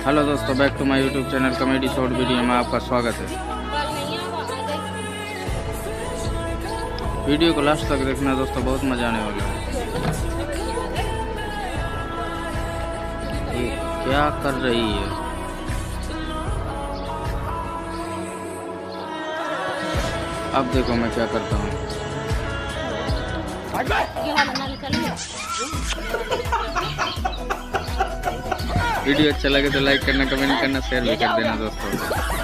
Hello दोस्तों, back to my YouTube channel comedy short video में आपका स्वागत है। वीडियो को लास्ट तक देखना दोस्तों, बहुत मजा आने वाला है। ये क्या कर रही है? अब देखो मैं क्या करता हूँ। वीडियो अच्छा लगे तो लाइक करना, कमेंट करना, शेयर भी कर देना दोस्तों।